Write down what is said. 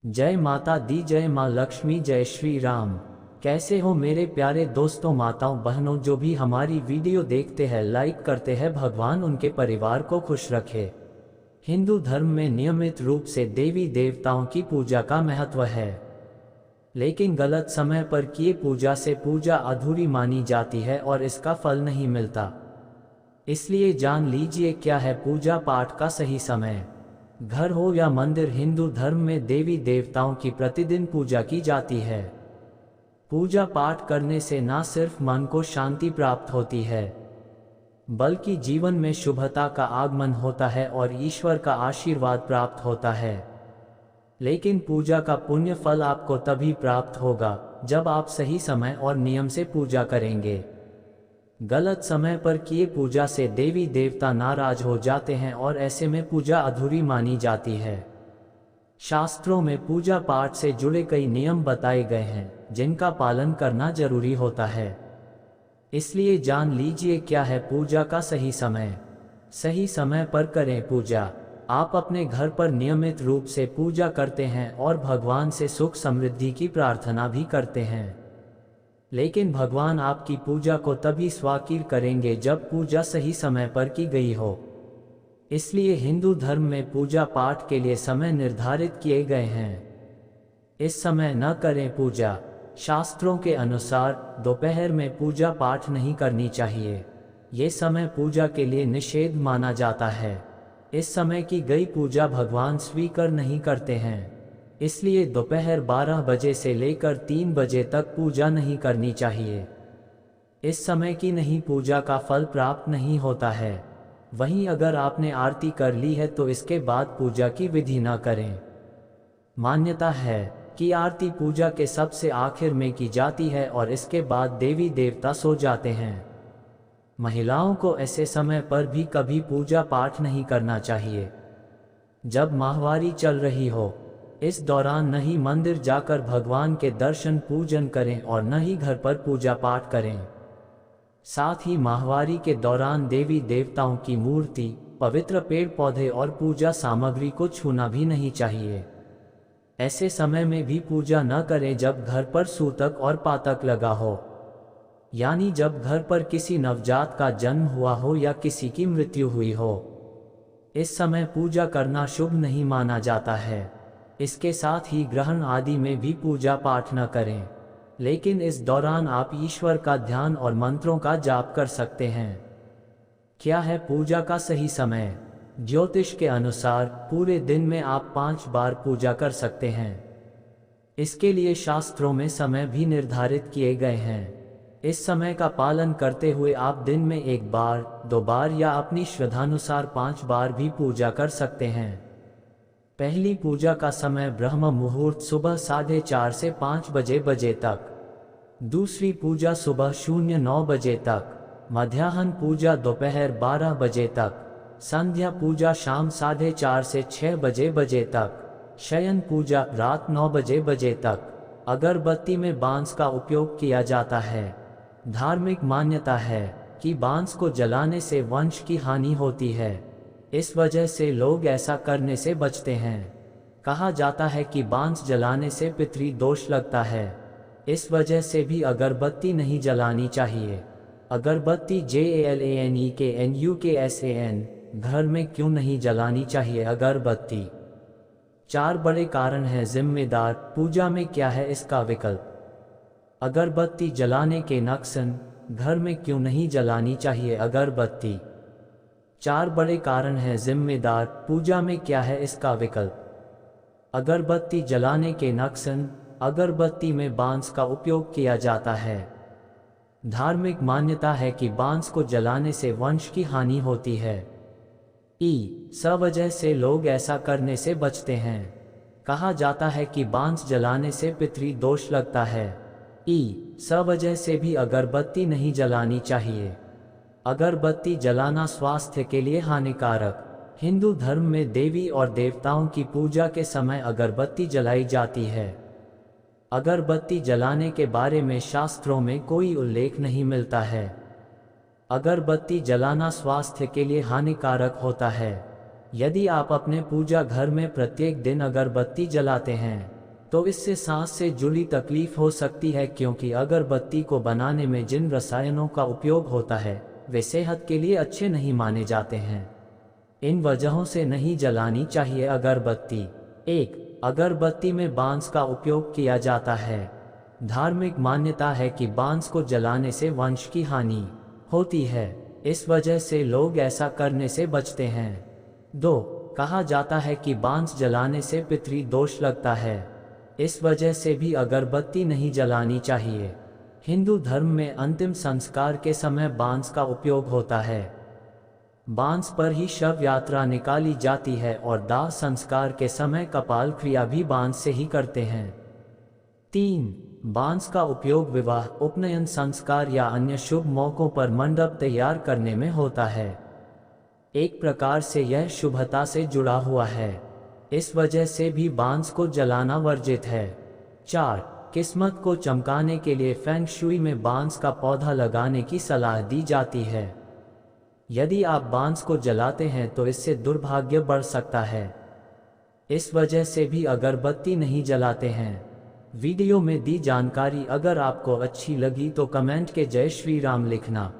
जय माता दी, जय माँ लक्ष्मी, जय श्री राम। कैसे हो मेरे प्यारे दोस्तों, माताओं, बहनों, जो भी हमारी वीडियो देखते हैं, लाइक करते हैं, भगवान उनके परिवार को खुश रखे। हिंदू धर्म में नियमित रूप से देवी देवताओं की पूजा का महत्व है, लेकिन गलत समय पर किए पूजा से पूजा अधूरी मानी जाती है और इसका फल नहीं मिलता। इसलिए जान लीजिए क्या है पूजा पाठ का सही समय। घर हो या मंदिर, हिंदू धर्म में देवी देवताओं की प्रतिदिन पूजा की जाती है। पूजा पाठ करने से न सिर्फ मन को शांति प्राप्त होती है, बल्कि जीवन में शुभता का आगमन होता है और ईश्वर का आशीर्वाद प्राप्त होता है। लेकिन पूजा का पुण्य फल आपको तभी प्राप्त होगा जब आप सही समय और नियम से पूजा करेंगे। गलत समय पर किए पूजा से देवी देवता नाराज हो जाते हैं और ऐसे में पूजा अधूरी मानी जाती है। शास्त्रों में पूजा पाठ से जुड़े कई नियम बताए गए हैं जिनका पालन करना जरूरी होता है। इसलिए जान लीजिए क्या है पूजा का सही समय। सही समय पर करें पूजा। आप अपने घर पर नियमित रूप से पूजा करते हैं और भगवान से सुख समृद्धि की प्रार्थना भी करते हैं, लेकिन भगवान आपकी पूजा को तभी स्वीकार करेंगे जब पूजा सही समय पर की गई हो। इसलिए हिंदू धर्म में पूजा पाठ के लिए समय निर्धारित किए गए हैं। इस समय न करें पूजा। शास्त्रों के अनुसार दोपहर में पूजा पाठ नहीं करनी चाहिए। ये समय पूजा के लिए निषेध माना जाता है। इस समय की गई पूजा भगवान स्वीकार नहीं करते हैं। इसलिए दोपहर 12 बजे से लेकर 3 बजे तक पूजा नहीं करनी चाहिए। इस समय की नहीं पूजा का फल प्राप्त नहीं होता है। वहीं अगर आपने आरती कर ली है तो इसके बाद पूजा की विधि न करें। मान्यता है कि आरती पूजा के सबसे आखिर में की जाती है और इसके बाद देवी देवता सो जाते हैं। महिलाओं को ऐसे समय पर भी कभी पूजा पाठ नहीं करना चाहिए जब माहवारी चल रही हो। इस दौरान न ही मंदिर जाकर भगवान के दर्शन पूजन करें और न ही घर पर पूजा पाठ करें। साथ ही माहवारी के दौरान देवी देवताओं की मूर्ति, पवित्र पेड़ पौधे और पूजा सामग्री को छूना भी नहीं चाहिए। ऐसे समय में भी पूजा न करें जब घर पर सूतक और पातक लगा हो, यानी जब घर पर किसी नवजात का जन्म हुआ हो या किसी की मृत्यु हुई हो। इस समय पूजा करना शुभ नहीं माना जाता है। इसके साथ ही ग्रहण आदि में भी पूजा पाठ न करें, लेकिन इस दौरान आप ईश्वर का ध्यान और मंत्रों का जाप कर सकते हैं। क्या है पूजा का सही समय? ज्योतिष के अनुसार पूरे दिन में आप 5 बार पूजा कर सकते हैं। इसके लिए शास्त्रों में समय भी निर्धारित किए गए हैं। इस समय का पालन करते हुए आप दिन में 1 बार, 2 बार या अपनी श्रद्धानुसार 5 बार भी पूजा कर सकते हैं। पहली पूजा का समय ब्रह्म मुहूर्त सुबह 4:30 से 5 बजे तक। दूसरी पूजा सुबह 09 बजे तक। मध्याह्न पूजा दोपहर 12 बजे तक। संध्या पूजा शाम 4:30 से 6 बजे तक। शयन पूजा रात 9 बजे तक। अगरबत्ती में बांस का उपयोग किया जाता है। धार्मिक मान्यता है कि बांस को जलाने से वंश की हानि होती है। इस वजह से लोग ऐसा करने से बचते हैं। कहा जाता है कि बांस जलाने से पितृ दोष लगता है। इस वजह से भी अगरबत्ती नहीं जलानी चाहिए। अगरबत्ती JALANEKNUKSAN घर में क्यों नहीं जलानी चाहिए अगरबत्ती? 4 बड़े कारण हैं। जिम्मेदार पूजा में क्या है इसका विकल्प? अगरबत्ती जलाने के नुकसान, घर में क्यों नहीं जलानी चाहिए अगरबत्ती? 4 बड़े कारण हैं। जिम्मेदार पूजा में क्या है इसका विकल्प? अगरबत्ती जलाने के नुकसान, अगरबत्ती में बांस का उपयोग किया जाता है। धार्मिक मान्यता है कि बांस को जलाने से वंश की हानि होती है। इस वजह से लोग ऐसा करने से बचते हैं। कहा जाता है कि बांस जलाने से पितृ दोष लगता है। इस वजह से भी अगरबत्ती नहीं जलानी चाहिए। अगरबत्ती जलाना स्वास्थ्य के लिए हानिकारक। हिंदू धर्म में देवी और देवताओं की पूजा के समय अगरबत्ती जलाई जाती है। अगरबत्ती जलाने के बारे में शास्त्रों में कोई उल्लेख नहीं मिलता है। अगरबत्ती जलाना स्वास्थ्य के लिए हानिकारक होता है। यदि आप अपने पूजा घर में प्रत्येक दिन अगरबत्ती जलाते हैं तो इससे सांस से जुड़ी तकलीफ हो सकती है, क्योंकि अगरबत्ती को बनाने में जिन रसायनों का उपयोग होता है वे सेहत के लिए अच्छे नहीं माने जाते हैं। इन वजहों से नहीं जलानी चाहिए अगरबत्ती। 1. अगरबत्ती में बांस का उपयोग किया जाता है। धार्मिक मान्यता है कि बांस को जलाने से वंश की हानि होती है, इस वजह से लोग ऐसा करने से बचते हैं। 2. कहा जाता है कि बांस जलाने से पितृ दोष लगता है, इस वजह से भी अगरबत्ती नहीं जलानी चाहिए। हिंदू धर्म में अंतिम संस्कार के समय बांस का उपयोग होता है। बांस पर ही शव यात्रा निकाली जाती है और दाह संस्कार के समय कपाल क्रिया भी बांस से ही करते हैं। 3. बांस का उपयोग विवाह, उपनयन संस्कार या अन्य शुभ मौकों पर मंडप तैयार करने में होता है। एक प्रकार से यह शुभता से जुड़ा हुआ है, इस वजह से भी बांस को जलाना वर्जित है। 4. किस्मत को चमकाने के लिए फेंग शुई में बांस का पौधा लगाने की सलाह दी जाती है। यदि आप बांस को जलाते हैं तो इससे दुर्भाग्य बढ़ सकता है, इस वजह से भी अगरबत्ती नहीं जलाते हैं। वीडियो में दी जानकारी अगर आपको अच्छी लगी तो कमेंट के जय श्री राम लिखना।